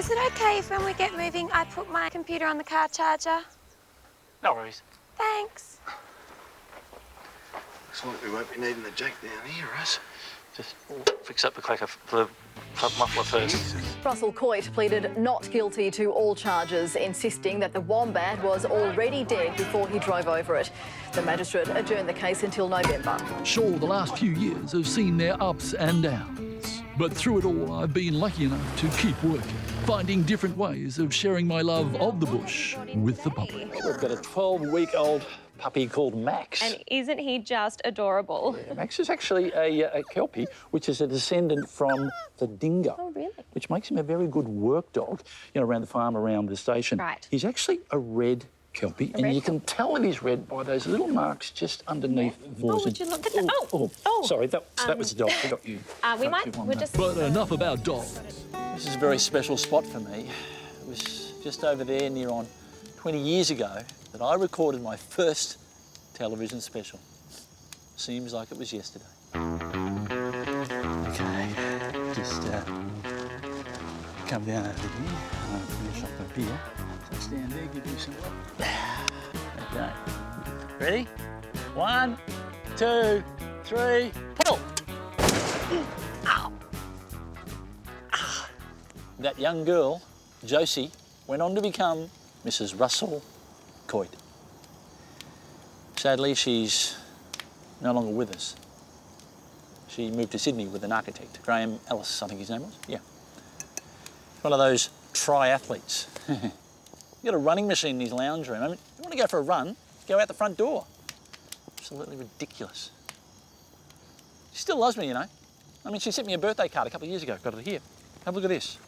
Is it okay if when we get moving I put my computer on the car charger? No worries. Thanks. Looks like we won't be needing the jack down here, Russ. Just fix up the clacker, the front muffler first. Russell Coight pleaded not guilty to all charges, insisting that the wombat was already dead before he drove over it. The magistrate adjourned the case until November. Sure, the last few years have seen their ups and downs. But through it all, I've been lucky enough to keep working, finding different ways of sharing my love of the bush with the public. We've got a 12-week-old puppy called Max. And isn't he just adorable? Yeah, Max is actually a Kelpie, which is a descendant from the dingo. Oh, really? Which makes him a very good work dog, you know, around the farm, around the station. Right. He's actually a red Kelpie, and you can tell it is red by those little marks just underneath the Oh, would you look at that? Oh. Sorry, that was the dog. I got you. We're just... But enough about dogs. This is a very special spot for me. It was just over there near on 20 years ago that I recorded my first television special. Seems like it was yesterday. Okay, just come down over here. I'll finish up the beer. So stand there, give you some... Okay. Ready? 1, 2, 3, pull! Ow. That young girl, Josie, went on to become Mrs. Russell Coight. Sadly, she's no longer with us. She moved to Sydney with an architect, Graham Ellis, I think his name was. Yeah. One of those triathletes. He's got a running machine in his lounge room. I mean, you want to go for a run, go out the front door. Absolutely ridiculous. She still loves me, you know. I mean, she sent me a birthday card a couple of years ago. Got it here. Have a look at this.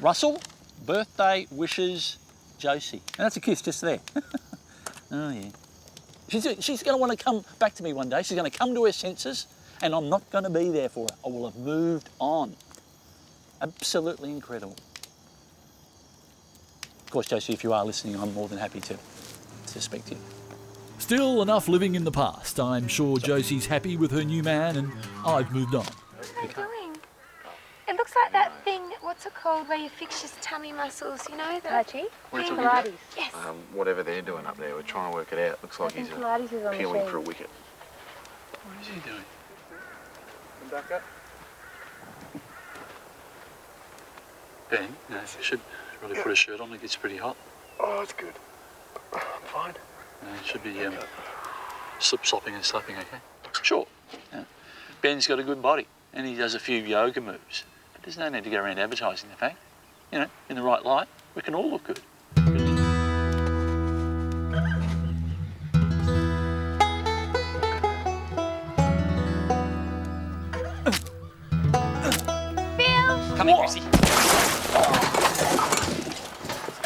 Russell, birthday wishes, Josie. And that's a kiss just there. Oh, yeah. She's going to want to come back to me one day. She's going to come to her senses, and I'm not going to be there for her. I will have moved on. Absolutely incredible. Of course, Josie, if you are listening, I'm more than happy to speak to you. Still enough living in the past. I'm sure Josie's happy with her new man and I've moved on. What are you doing? It looks like that thing, what's it called, where you fix your tummy muscles, you know? Pilates? Pilates. Yes. Whatever they're doing up there, we're trying to work it out. Looks like he's peeling for a wicket. What is he doing? Back up. Ben, you should really put a shirt on. It gets pretty hot. Oh, it's good. I'm fine. It should be slip-slopping and slapping, okay? Sure. Yeah. Ben's got a good body and he does a few yoga moves. But there's no need to go around advertising the fact. You know, in the right light, we can all look good. Bill! Come here, Chrissy.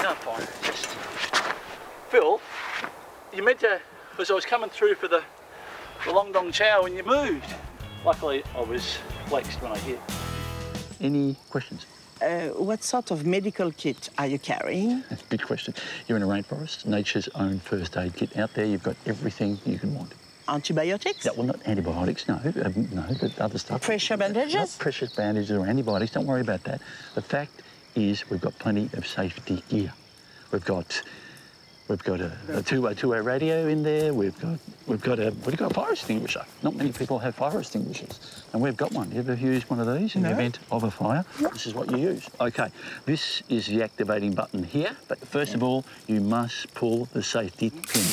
No, fine. Just... Phil, you meant to, as I was coming through for the long dong chow and you moved. Luckily, I was flexed when I hit. Any questions? What sort of medical kit are you carrying? That's a big question. You're in a rainforest, nature's own first aid kit. Out there, you've got everything you can want. Antibiotics? Yeah, well, not antibiotics, no, but other stuff. Pressure bandages? Not pressure bandages or antibiotics, don't worry about that. The fact is we've got plenty of safety gear. We've got a two-way radio in there. We've got a fire extinguisher. Not many people have fire extinguishers, and we've got one. You ever used one of these in the event of a fire? This is what you use. Okay, this is the activating button here, but first of all, you must pull the safety pin.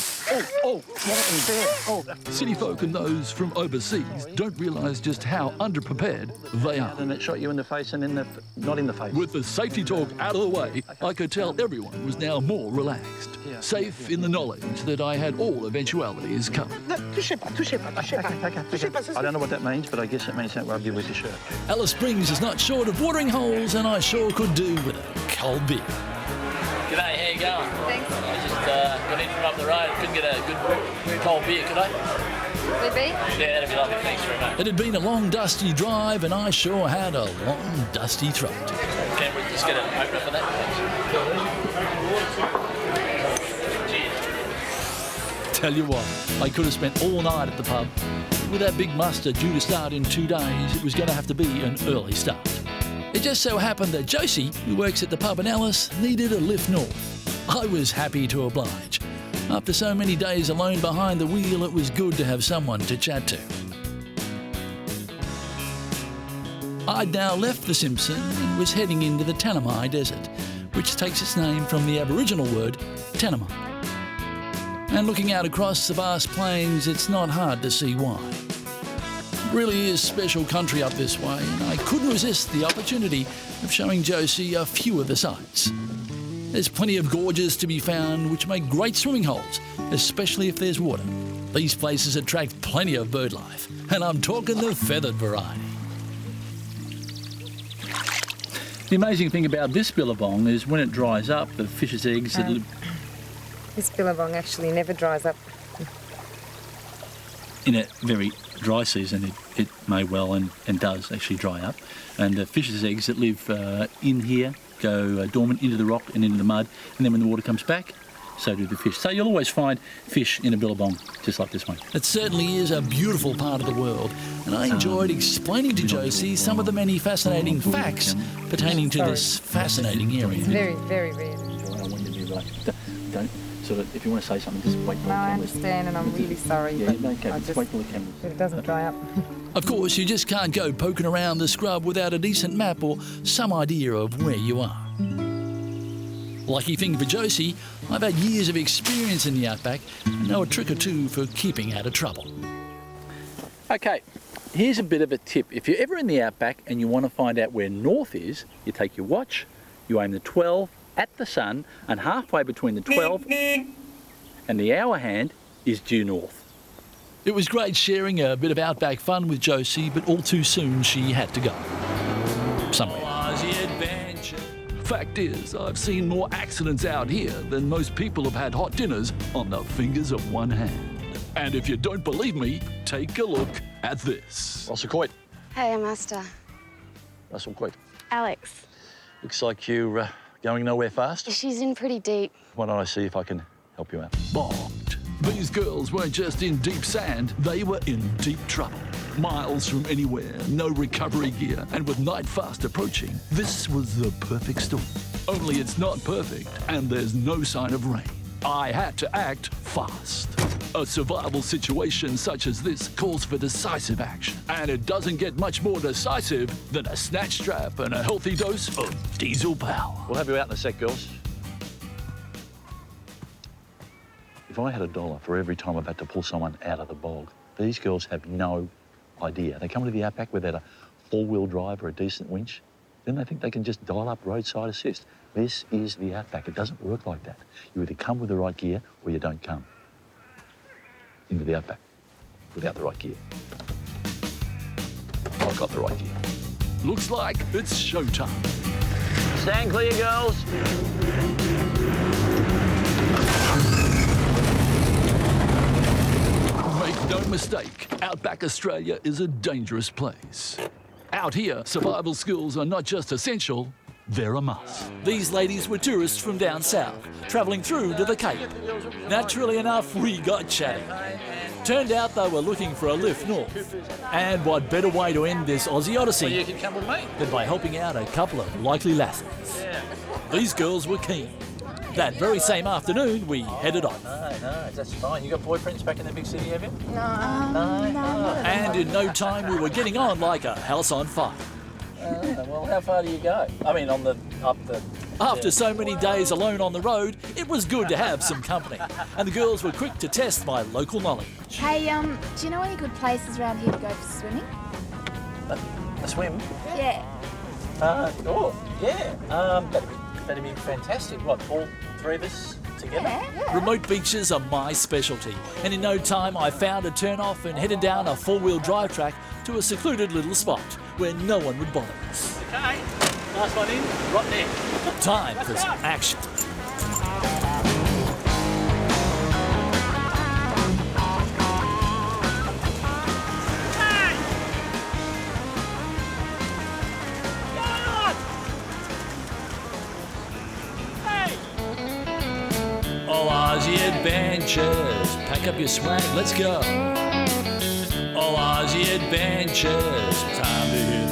Oh, what happened there? Oh. City folk and those from overseas don't realise just how underprepared they are. And it shot you in the face and not in the face. With the safety talk out of the way, I could tell everyone was now more relaxed. Safe in the knowledge that I had all eventualities covered. Touchez pas. Okay. I don't know what that means, but I guess it means don't rub you with your shirt. Alice Springs is not short of watering holes, and I sure could do with a cold beer. G'day, how you going? Thanks. I just got in from up the road. Couldn't get a good cold beer, could I? Would be? Yeah, that'd be lovely. Thanks very much. It had been a long, dusty drive, and I sure had a long, dusty throat. Can we just get an opener for that, please? Cheers. Tell you what, I could have spent all night at the pub. With that big muster due to start in 2 days, it was going to have to be an early start. It just so happened that Josie, who works at the pub in Alice, needed a lift north. I was happy to oblige. After so many days alone behind the wheel, it was good to have someone to chat to. I'd now left the Simpson and was heading into the Tanami Desert, which takes its name from the Aboriginal word Tanami. And looking out across the vast plains, it's not hard to see why. It really is special country up this way, and I couldn't resist the opportunity of showing Josie a few of the sights. There's plenty of gorges to be found which make great swimming holes, especially if there's water. These places attract plenty of bird life, and I'm talking the feathered variety. The amazing thing about this billabong is when it dries up, the fish's eggs that live... This billabong actually never dries up. In a very dry season, it may well and does actually dry up. And the fish's eggs that live in here go dormant into the rock and into the mud, and then when the water comes back, so do the fish. So you'll always find fish in a billabong, just like this one. It certainly is a beautiful part of the world, and I enjoyed explaining to Josie some of the many fascinating facts pertaining to this fascinating area. It's very, very rare. Don't sort of, if you want to say something, just wait till the camera. I understand, and I'm really sorry. Yeah, but just wait till the camera. But it doesn't dry up. Of course, you just can't go poking around the scrub without a decent map or some idea of where you are. Lucky thing for Josie, I've had years of experience in the outback and know a trick or two for keeping out of trouble. Okay, here's a bit of a tip. If you're ever in the outback and you want to find out where north is, you take your watch, you aim the 12 at the sun, and halfway between the 12 and the hour hand is due north. It was great sharing a bit of outback fun with Josie, but all too soon she had to go. Somewhere. Aussie Adventures. Fact is, I've seen more accidents out here than most people have had hot dinners on the fingers of one hand. And if you don't believe me, take a look at this. Russell Coight. Hey, Master. Russell Coight. Alex. Looks like you're going nowhere fast. She's in pretty deep. Why don't I see if I can help you out? Bombed. These girls weren't just in deep sand, they were in deep trouble. Miles from anywhere, no recovery gear, and with night fast approaching, this was the perfect storm. Only it's not perfect, and there's no sign of rain. I had to act fast. A survival situation such as this calls for decisive action, and it doesn't get much more decisive than a snatch strap and a healthy dose of diesel power. We'll have you out in a sec, girls. If I had $1 for every time I've had to pull someone out of the bog, these girls have no idea. They come into the outback without a four-wheel drive or a decent winch, then they think they can just dial up roadside assist. This is the outback. It doesn't work like that. You either come with the right gear or you don't come into the outback without the right gear. I've got the right gear. Looks like it's showtime. Stand clear, girls. Make no mistake, outback Australia is a dangerous place. Out here, survival skills are not just essential, they're a must. These ladies were tourists from down south, travelling through to the Cape. Naturally enough, we got chatting. Turned out they were looking for a lift north. And what better way to end this Aussie odyssey than by helping out a couple of likely lasses. These girls were keen. That very same afternoon, we headed off. No, that's fine. You got boyfriends back in the big city, have you? No. And in no time, we were getting on like a house on fire. Well, how far do you go? I mean, up the... After so many days alone on the road, it was good to have some company. And the girls were quick to test my local knowledge. Hey, do you know any good places around here to go for swimming? A swim? Yeah. That'd be fantastic. What, all three of us together? Yeah. Remote beaches are my specialty, and in no time I found a turn-off and headed down a four-wheel drive track to a secluded little spot where no one would bother us. Okay, last one in, right there. Time for some action. Aussie Adventures, pack up your swag, let's go. Oh, Aussie Adventures, time to hit